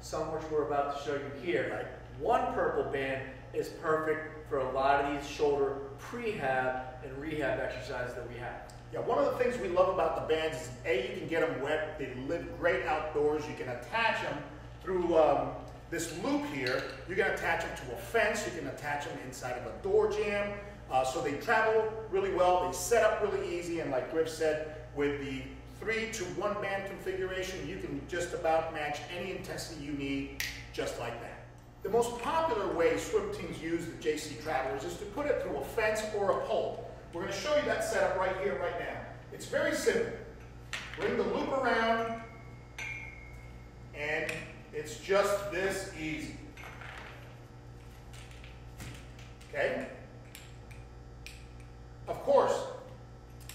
some which we're about to show you here. Like one purple band is perfect for a lot of these shoulder prehab and rehab exercises that we have. Yeah, one of the things we love about the bands is A, you can get them wet, they live great outdoors, you can attach them through this loop here. You can attach them to a fence, you can attach them inside of a door jamb, so they travel really well, they set up really easy, and like Griff said, with the 3 to 1 band configuration, you can just about match any intensity you need just like that. The most popular way swim teams use the JC Travelers is to put it through a fence or a pole. We're going to show you that setup right here, right now. It's very simple. Bring the loop around, and it's just this easy. Okay? Of course,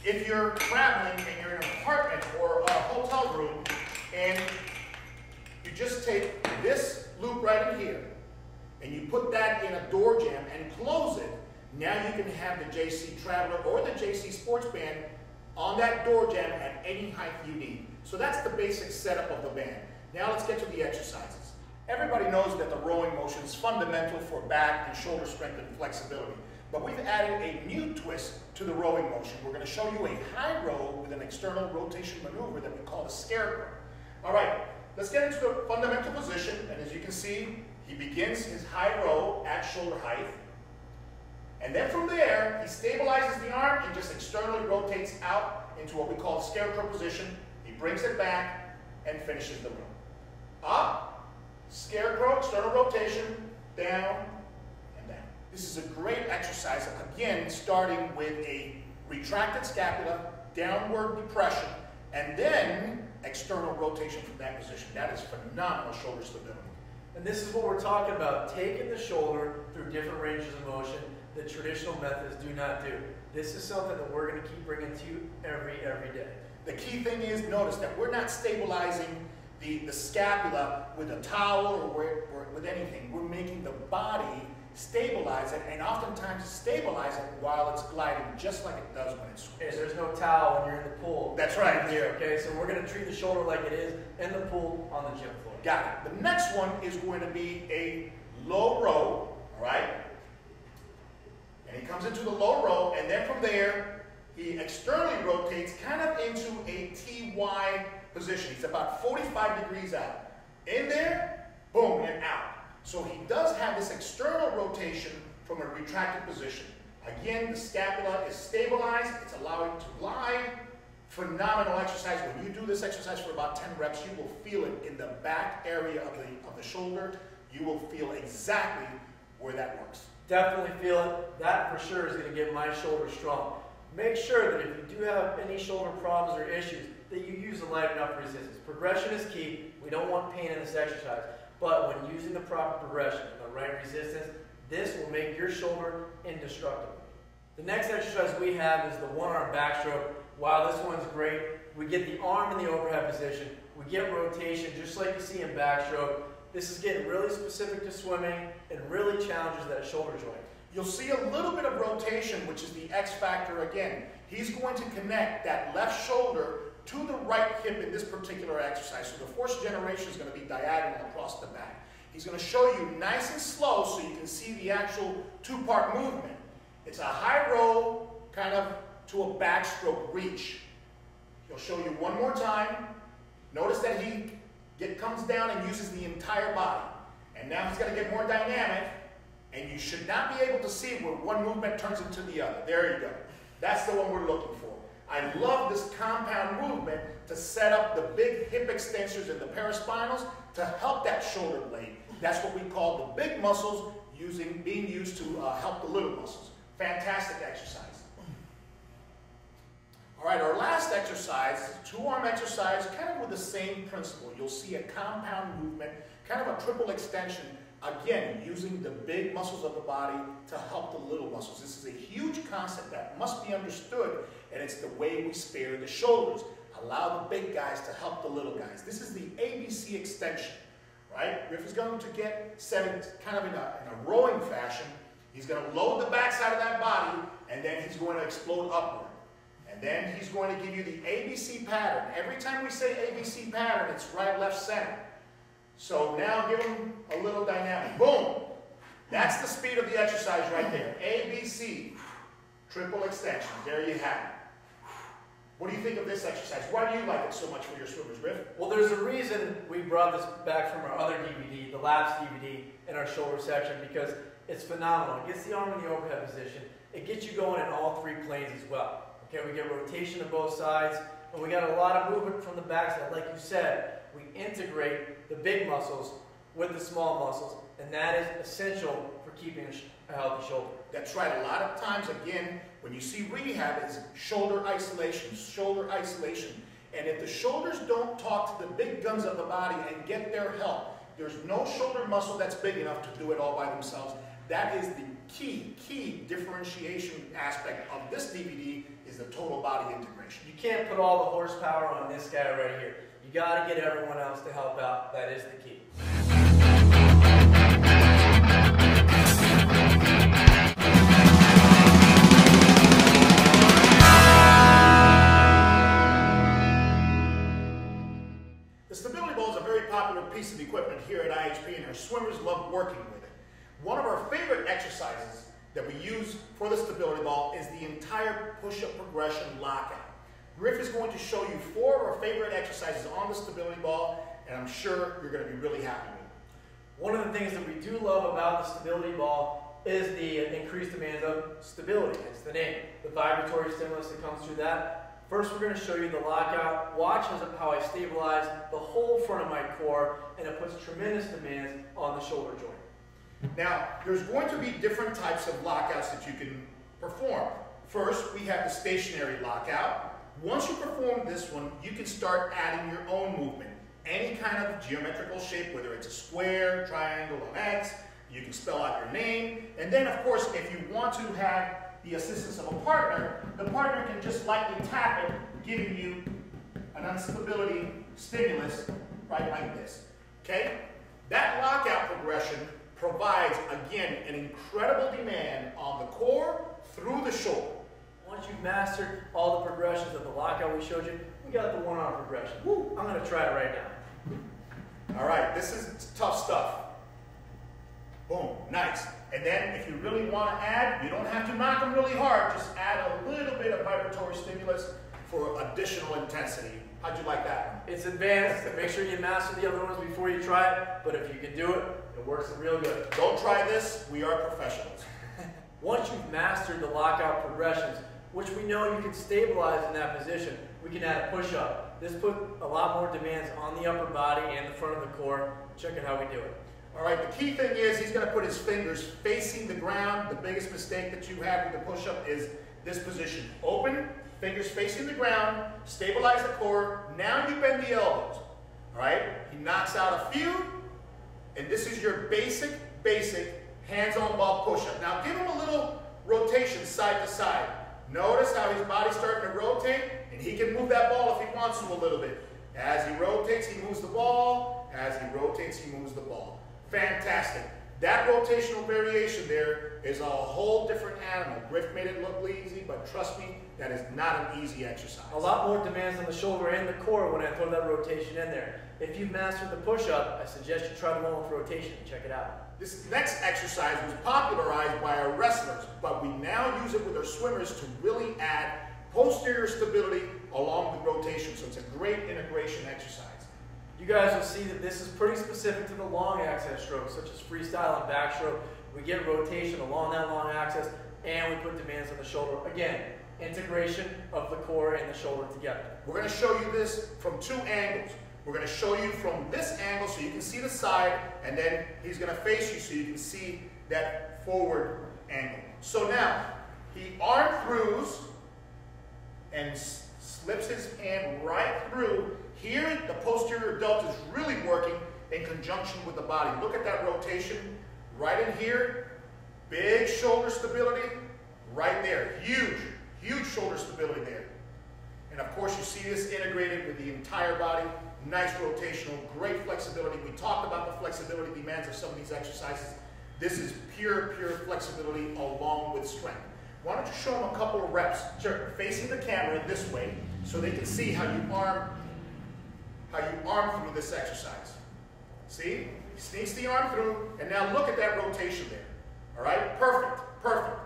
if you're traveling and you're in an apartment or a hotel room, and you just take this loop right in here, and you put that in a door jamb and close it, now you can have the JC Traveler or the JC Sports Band on that door jamb at any height you need. So that's the basic setup of the band. Now let's get to the exercises. Everybody knows that the rowing motion is fundamental for back and shoulder strength and flexibility. But we've added a new twist to the rowing motion. We're going to show you a high row with an external rotation maneuver that we call a scarecrow. All right, let's get into the fundamental position. And as you can see, he begins his high row at shoulder height. And then from there, he stabilizes the arm and just externally rotates out into what we call the scarecrow position. He brings it back and finishes the row. Up, scarecrow, external rotation, down, and down. This is a great exercise, again, starting with a retracted scapula, downward depression, and then external rotation from that position. That is phenomenal shoulder stability. And this is what we're talking about, taking the shoulder through different ranges of motion that traditional methods do not do. This is something that we're going to keep bringing to you every day. The key thing is, notice that we're not stabilizing the scapula with a towel or with anything. We're making the body stabilize it, and oftentimes stabilize it while it's gliding, just like it does when it's swimming. Hey, there's no towel when you're in the pool. That's right. Here, okay? So we're going to treat the shoulder like it is in the pool on the gym floor. Got it. The next one is going to be a low row, all right? And he comes into the low row, and then from there, he externally rotates kind of into a TY position. He's about 45 degrees out. In there, boom, and out. So he does have this external rotation from a retracted position. Again, the scapula is stabilized. It's allowing to glide. Phenomenal exercise. When you do this exercise for about 10 reps, you will feel it in the back area of the shoulder. You will feel exactly where that works. Definitely feel it. That for sure is going to get my shoulder strong. Make sure that if you do have any shoulder problems or issues, that you use a light enough resistance. Progression is key. We don't want pain in this exercise. But when using the proper progression and the right resistance, this will make your shoulder indestructible. The next exercise we have is the one-arm backstroke. While this one's great, we get the arm in the overhead position. We get rotation just like you see in backstroke. This is getting really specific to swimming and really challenges that shoulder joint. You'll see a little bit of rotation, which is the X factor again. He's going to connect that left shoulder to the right hip in this particular exercise. So the force generation is going to be diagonal across the back. He's going to show you nice and slow so you can see the actual two-part movement. It's a high row, kind of to a backstroke reach. He'll show you one more time. Notice that he comes down and uses the entire body. And now he's going to get more dynamic, and you should not be able to see where one movement turns into the other. There you go. That's the one we're looking for. I love this compound movement to set up the big hip extensors and the paraspinals to help that shoulder blade. That's what we call the big muscles being used to help the little muscles. Fantastic exercise. All right, our last exercise is a two-arm exercise, kind of with the same principle. You'll see a compound movement, kind of a triple extension, again, using the big muscles of the body to help the little muscles. This is a huge concept that must be understood, and it's the way we spare the shoulders. Allow the big guys to help the little guys. This is the ABC extension, right? Griff is going to get set kind of in a rowing fashion. He's going to load the backside of that body, and then he's going to explode upward. And then he's going to give you the ABC pattern. Every time we say ABC pattern, it's right, left, center. So now give them a little dynamic. Boom! That's the speed of the exercise right there. ABC, triple extension. There you have it. What do you think of this exercise? Why do you like it so much for your swimmers, Griff? Well, there's a reason we brought this back from our other DVD, the laps DVD, in our shoulder section, because it's phenomenal. It gets the arm in the overhead position. It gets you going in all three planes as well. Okay, we get rotation of both sides, and we got a lot of movement from the backside. Like you said, we integrate the big muscles with the small muscles, and that is essential for keeping a healthy shoulder. That's right. A lot of times, again, when you see rehab, is shoulder isolation, shoulder isolation. And if the shoulders don't talk to the big guns of the body and get their help, there's no shoulder muscle that's big enough to do it all by themselves. That is the key differentiation aspect of this DVD, is the total body integration. You can't put all the horsepower on this guy right here. You got to get everyone else to help out. That is the key. The stability ball is a very popular piece of equipment here at IHP, and our swimmers love working with it. One of our favorite exercises that we use for the stability ball is the entire push-up progression lockout. Griff is going to show you 4 of our favorite exercises on the stability ball, and I'm sure you're going to be really happy with it. One of the things that we do love about the stability ball is the increased demands of stability. It's the name. The vibratory stimulus that comes through that. First, we're going to show you the lockout. Watch how I stabilize the whole front of my core, and it puts tremendous demands on the shoulder joint. Now, there's going to be different types of lockouts that you can perform. First, we have the stationary lockout. Once you perform this one, you can start adding your own movement. Any kind of geometrical shape, whether it's a square, triangle, an X, you can spell out your name. And then, of course, if you want to have the assistance of a partner, the partner can just lightly tap it, giving you an instability stimulus right like this. Okay? That lockout progression provides, again, an incredible demand on the core through the shoulder. Once you've mastered all the progressions of the lockout we showed you, we got the one-arm progression. Woo! I'm going to try it right now. All right, this is tough stuff. Boom, nice. And then if you really want to add, you don't have to knock them really hard, just add a little bit of vibratory stimulus for additional intensity. How'd you like that one? It's advanced. Make sure you master the other ones before you try it, but if you can do it, it works real good. Don't try this, we are professionals. Once you've mastered the lockout progressions, which we know you can stabilize in that position, we can add a push-up. This puts a lot more demands on the upper body and the front of the core. Check out how we do it. All right, the key thing is he's going to put his fingers facing the ground. The biggest mistake that you have with the push-up is this position. Open, fingers facing the ground, stabilize the core. Now you bend the elbows. All right, he knocks out a few, and this is your basic hands-on ball push-up. Now give him a little rotation side to side. Notice how his body's starting to rotate, and he can move that ball if he wants to a little bit. As he rotates, he moves the ball. As he rotates, he moves the ball. Fantastic. That rotational variation there is a whole different animal. Griff made it look easy, but trust me, that is not an easy exercise. A lot more demands on the shoulder and the core when I throw that rotation in there. If you've mastered the push-up, I suggest you try the one with rotation and check it out. This next exercise was popularized by our wrestlers, but we now use it with our swimmers to really add posterior stability along with rotation. So it's a great integration exercise. You guys will see that this is pretty specific to the long axis strokes, such as freestyle and backstroke. We get rotation along that long axis, and we put demands on the shoulder. Again, integration of the core and the shoulder together. We're going to show you this from 2 angles. We're going to show you from this angle so you can see the side, and then he's going to face you so you can see that forward angle. So now, he arm throughs and slips his hand right through. Here, the posterior delt is really working in conjunction with the body. Look at that rotation right in here. Big shoulder stability right there. Huge shoulder stability there. And of course, you see this integrated with the entire body. Nice rotational, great flexibility. We talked about the flexibility demands of some of these exercises. This is pure flexibility along with strength. Why don't you show them a couple of reps? Sure. Facing the camera this way so they can see how you arm through this exercise. See? He sneaks the arm through, and now look at that rotation there. All right? Perfect, perfect.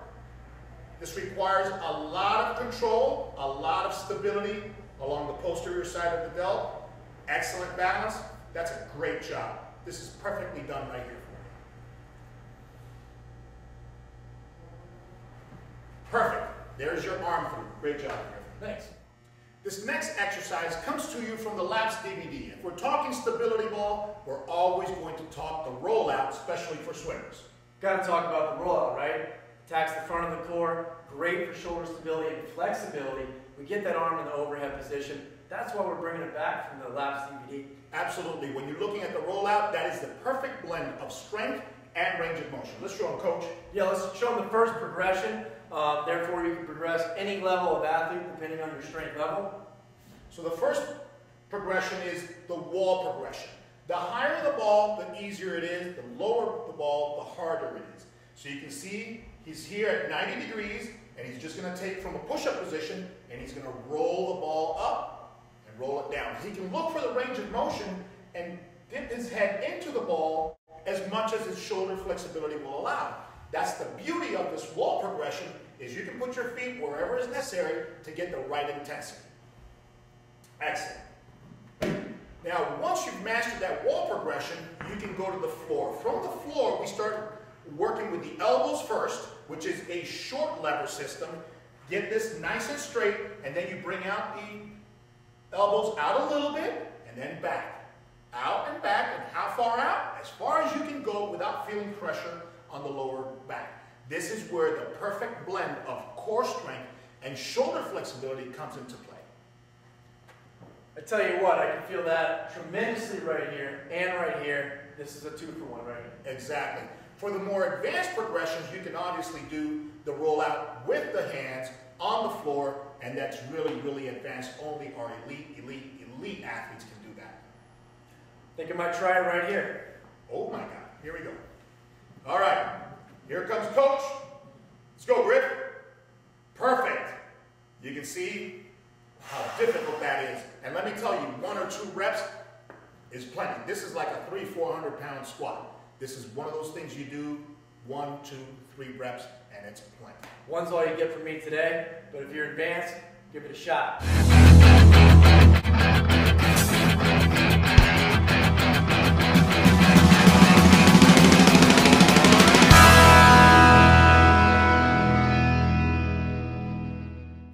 This requires a lot of control, a lot of stability along the posterior side of the delt. Excellent balance. That's a great job. This is perfectly done right here for you. Perfect. There's your arm through. Great job, Griffin. Thanks. This next exercise comes to you from the LAPS DVD. If we're talking stability ball, we're always going to talk the rollout, especially for swimmers. Got to talk about the rollout, right? Attacks the front of the core, great for shoulder stability and flexibility. We get that arm in the overhead position. That's why we're bringing it back from the LAPS DVD. Absolutely. When you're looking at the rollout, that is the perfect blend of strength and range of motion. Let's show them, Coach. Yeah, let's show them the first progression. Therefore, you can progress any level of athlete depending on your strength level. So the first progression is the wall progression. The higher the ball, the easier it is. The lower the ball, the harder it is. So you can see he's here at 90 degrees, and he's just going to take from a push-up position, and he's going to roll the ball up and roll it down. He can look for the range of motion and dip his head into the ball as much as his shoulder flexibility will allow. That's the beauty of this wall progression, is you can put your feet wherever is necessary to get the right intensity. Excellent. Now, once you've mastered that wall progression, you can go to the floor. From the floor, we start working with the elbows first, which is a short lever system. Get this nice and straight, and then you bring out the elbows out a little bit, and then back. Out and back, and how far out? As far as you can go without feeling pressure on the lower back. This is where the perfect blend of core strength and shoulder flexibility comes into play. I tell you what, I can feel that tremendously right here and right here. This is a 2-for-1 right here. Exactly. For the more advanced progressions, you can obviously do the rollout with the hands on the floor, and that's really, really advanced. Only our elite athletes can do that. I think I might try it right here. Oh my God, here we go. All right, here comes Coach. Let's go, Griff. Perfect. You can see how difficult that is. And let me tell you, 1 or 2 reps is plenty. This is like a 300-400 pound squat. This is one of those things you do 1, 2, 3 reps, and it's plenty. One's all you get from me today, but if you're advanced, give it a shot.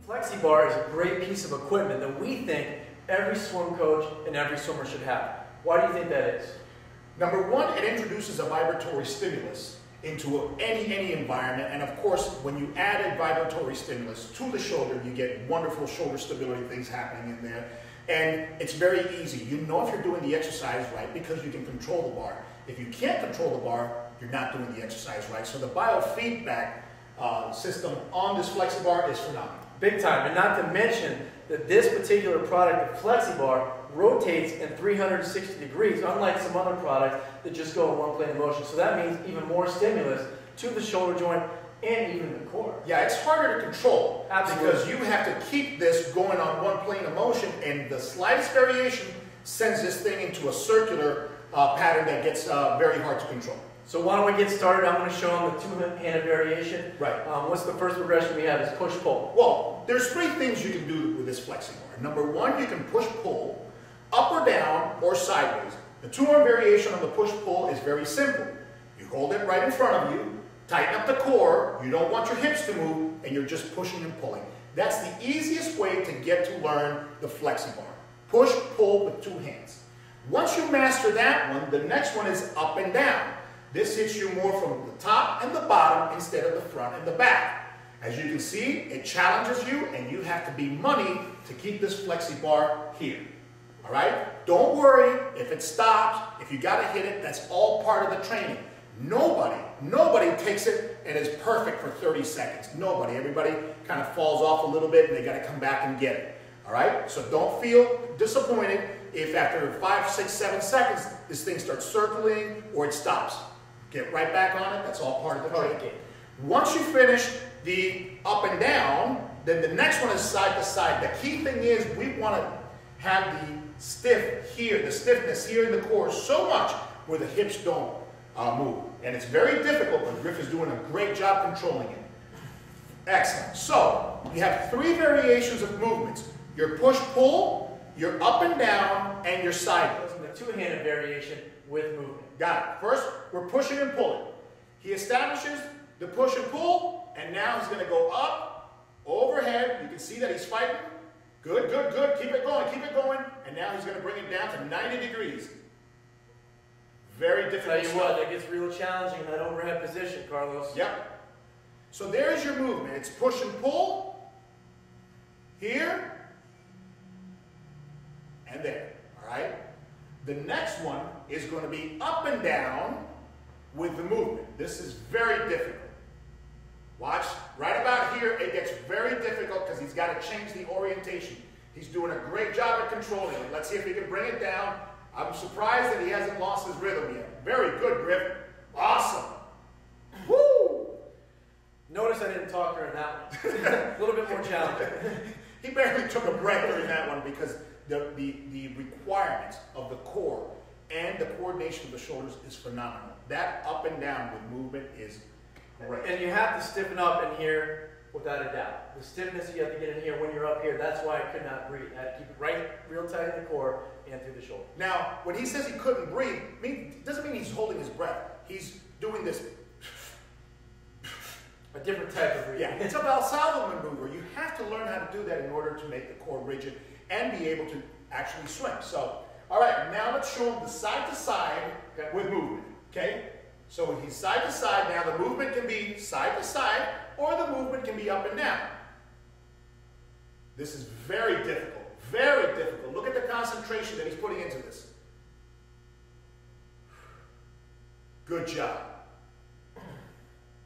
FlexiBar is a great piece of equipment that we think every swim coach and every swimmer should have. Why do you think that is? Number one, it introduces a vibratory stimulus into any environment, and of course, when you add a vibratory stimulus to the shoulder, you get wonderful shoulder stability things happening in there, and it's very easy. You know if you're doing the exercise right because you can control the bar. If you can't control the bar, you're not doing the exercise right. So the biofeedback system on this FlexiBar is phenomenal. Big time, and not to mention that this particular product, the FlexiBar, rotates in 360 degrees, unlike some other products that just go in one plane of motion. So that means even more stimulus to the shoulder joint and even the core. Yeah, it's harder to control. Absolutely. Because you have to keep this going on one plane of motion, and the slightest variation sends this thing into a circular pattern that gets very hard to control. So why don't we get started? I'm going to show them the two-handed variation. Right. What's the first progression we have is push-pull. Well, there's 3 things you can do with this FlexiBar. Number 1, you can push-pull up or down or sideways. The 2-arm variation on the push-pull is very simple. You hold it right in front of you, tighten up the core, you don't want your hips to move, and you're just pushing and pulling. That's the easiest way to get to learn the FlexiBar. Push-pull with 2 hands. Once you master that one, the next one is up and down. This hits you more from the top and the bottom instead of the front and the back. As you can see, it challenges you, and you have to be money to keep this FlexiBar here. All right? Don't worry if it stops, if you got to hit it, that's all part of the training. Nobody takes it and is perfect for 30 seconds. Nobody. Everybody kind of falls off a little bit and they got to come back and get it. All right? So don't feel disappointed if after 5, 6, 7 seconds this thing starts circling or it stops. Get right back on it. That's all part of the training. Once you finish the up and down, then the next one is side to side. The key thing is we want to have the stiffness here in the core so much where the hips don't move. And it's very difficult, but Griff is doing a great job controlling it. Excellent. So, you have 3 variations of movements. Your push-pull, your up and down, and your sideways. The two-handed variation with movement. Got it. First, we're pushing and pulling. He establishes the push and pull, and now he's going to go up, overhead. You can see that he's fighting. Good, good, good. Keep it going, keep it going. And now he's going to bring it down to 90 degrees. Very difficult. Tell you what, that gets real challenging in that overhead position, Carlos. Yep. So there's your movement. It's push and pull. Here. And there. All right? The next one is going to be up and down with the movement. This is very difficult. Watch. Right about here, it gets very difficult because he's got to change the orientation. He's doing a great job at controlling it. Let's see if he can bring it down. I'm surprised that he hasn't lost his rhythm yet. Very good, Griff. Awesome. Woo! Notice I didn't talk during that one. A little bit more challenging. He barely took a breath during that one because the requirements of the core and the coordination of the shoulders is phenomenal. That up and down with movement is great. And you have to stiffen up in here without a doubt. The stiffness that you have to get in here when you're up here, that's why I could not breathe. I had to keep it right, real tight in the core and through the shoulder. Now, when he says he couldn't breathe, it doesn't mean he's holding his breath. He's doing this. A different type of breathing. Yeah, it's a Valsalva maneuver. You have to learn how to do that in order to make the core rigid and be able to actually swim. So, all right, now let's show him the side to side with movement, okay? So when he's side to side, now the movement can be side to side or the movement can be up and down. This is very difficult, very difficult. Look at the concentration that he's putting into this. Good job.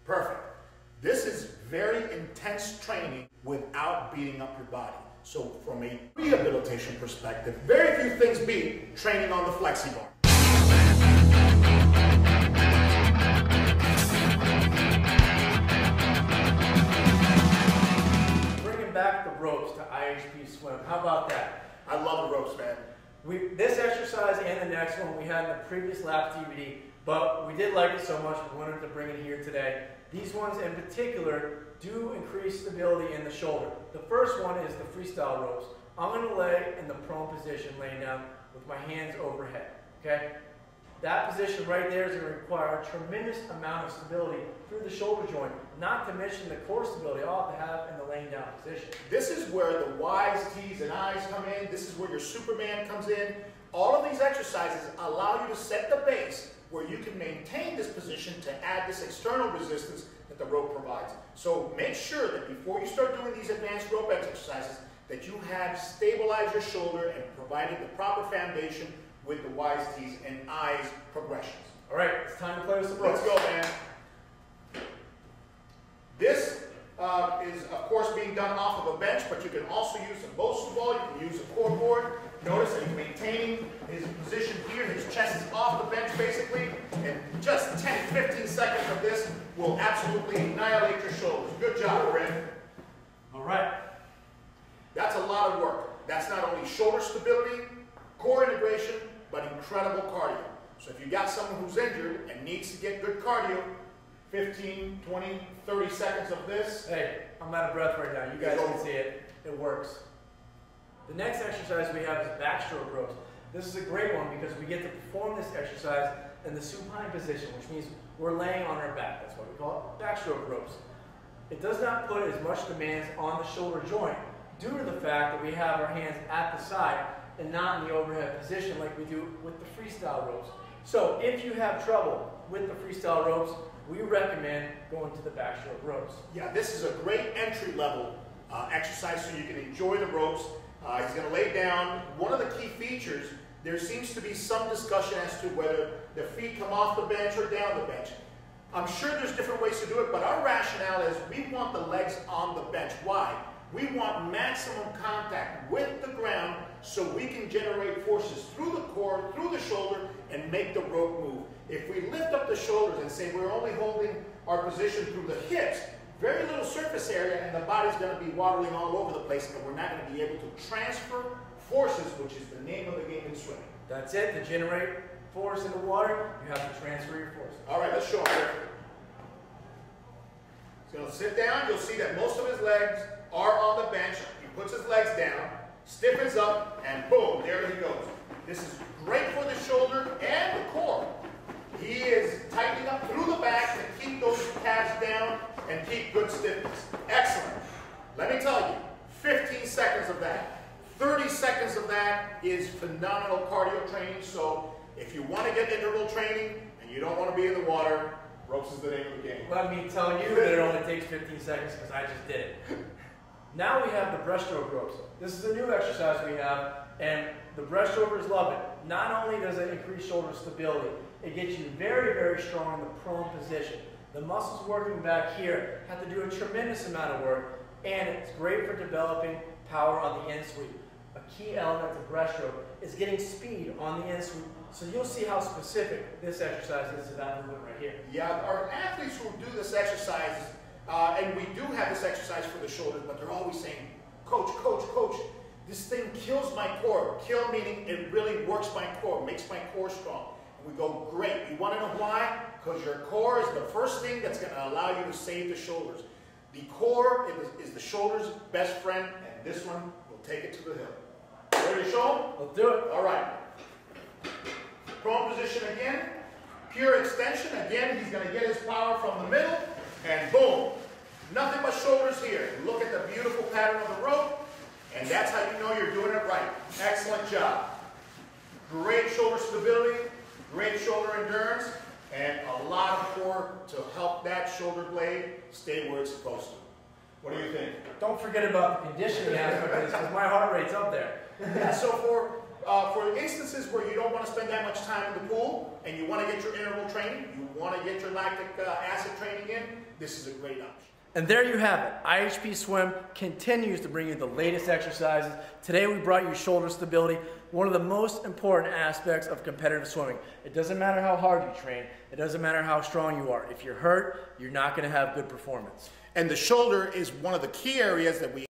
Perfect. This is very intense training without beating up your body. So from a rehabilitation perspective, very few things beat training on the flexi bar. Bringing back the ropes to IHP swim. How about that? I love the ropes, man. This exercise and the next one we had in the previous lap DVD, but we did like it so much we wanted to bring it here today. These ones in particular do increase stability in the shoulder. The first one is the freestyle ropes. I'm going to lay in the prone position, laying down with my hands overhead. Okay? That position right there is going to require a tremendous amount of stability through the shoulder joint, not to mention the core stability I'll have to have in the laying down position. This is where the Y's, T's, and I's come in. This is where your Superman comes in. All of these exercises allow you to set the base where you can maintain this position to add this external resistance that the rope provides. So make sure that before you start doing these advanced rope exercises that you have stabilized your shoulder and provided the proper foundation with the Y's, T's, and I's progressions. All right, it's time to play with some ropes. Let's go, man. This is, of course, being done off of a bench, but you can also use a Bosu ball. You can use a core board. Notice that he's maintaining his position here. His chest is off the bench, basically. And just 10, 15 seconds of this will absolutely annihilate your shoulders. Good job, Brent. All right. That's a lot of work. That's not only shoulder stability, core integration, but incredible cardio. So if you got someone who's injured and needs to get good cardio, 15, 20, 30 seconds of this. Hey, I'm out of breath right now. You guys can see it. It works. The next exercise we have is backstroke ropes. This is a great one because we get to perform this exercise in the supine position, which means we're laying on our back. That's why we call it backstroke ropes. It does not put as much demands on the shoulder joint due to the fact that we have our hands at the side and not in the overhead position like we do with the freestyle ropes. So if you have trouble with the freestyle ropes, we recommend going to the backstroke ropes. Yeah, this is a great entry-level exercise so you can enjoy the ropes. He's going to lay down. One of the key features, there seems to be some discussion as to whether the feet come off the bench or down the bench. I'm sure there's different ways to do it, but our rationale is we want the legs on the bench. Why? We want maximum contact with the ground so we can generate forces through the core, through the shoulder, and make the rope move. If we lift up the shoulders and say we're only holding our position through the hips, very little surface area and the body's going to be waddling all over the place and we're not going to be able to transfer forces, which is the name of the game in swimming. That's it, to generate force in the water, you have to transfer your force. All right, let's show him here. He's going to sit down. You'll see that most of his legs are on the bench. He puts his legs down, stiffens up, and boom, there he goes. This is great for the shoulder and the core. He is tightening up through the back to keep those calves down and keep good stiffness. Excellent. Let me tell you, 15 seconds of that. 30 seconds of that is phenomenal cardio training. So if you want to get interval training and you don't want to be in the water, ropes is the name of the game. Let me tell you that it only takes 15 seconds because I just did it. Now we have the breaststroke ropes. This is a new exercise we have, and the breaststrokers love it. Not only does it increase shoulder stability, it gets you very, very strong in the prone position. The muscles working back here have to do a tremendous amount of work, and it's great for developing power on the in-sweep. A key element of breaststroke is getting speed on the in-sweep, so you'll see how specific this exercise is to that movement right here. Yeah, our athletes who do this exercise, and we do have this exercise for the shoulders, but they're always saying, coach, coach, coach, this thing kills my core. Kill meaning it really works my core, makes my core strong. And we go, great. You want to know why? Because your core is the first thing that's going to allow you to save the shoulders. The core is the shoulder's best friend, and this one will take it to the hill. Ready to show them? Let's do it. All right. Prone position again. Pure extension. Again, he's going to get his power from the middle, and boom. Nothing but shoulders here. Look at the beautiful pattern of the rope, and that's how you know you're doing it right. Excellent job. Great shoulder stability, great shoulder endurance, and a lot of core to help that shoulder blade stay where it's supposed to. What do you think? Don't forget about the conditioning aspect of this, because my heart rate's up there. Yeah, so for instances where you don't want to spend that much time in the pool and you want to get your interval training, you want to get your lactic acid training in, this is a great option. And there you have it. IHP Swim continues to bring you the latest exercises. Today we brought you shoulder stability, one of the most important aspects of competitive swimming. It doesn't matter how hard you train. It doesn't matter how strong you are. If you're hurt, you're not going to have good performance. And the shoulder is one of the key areas that we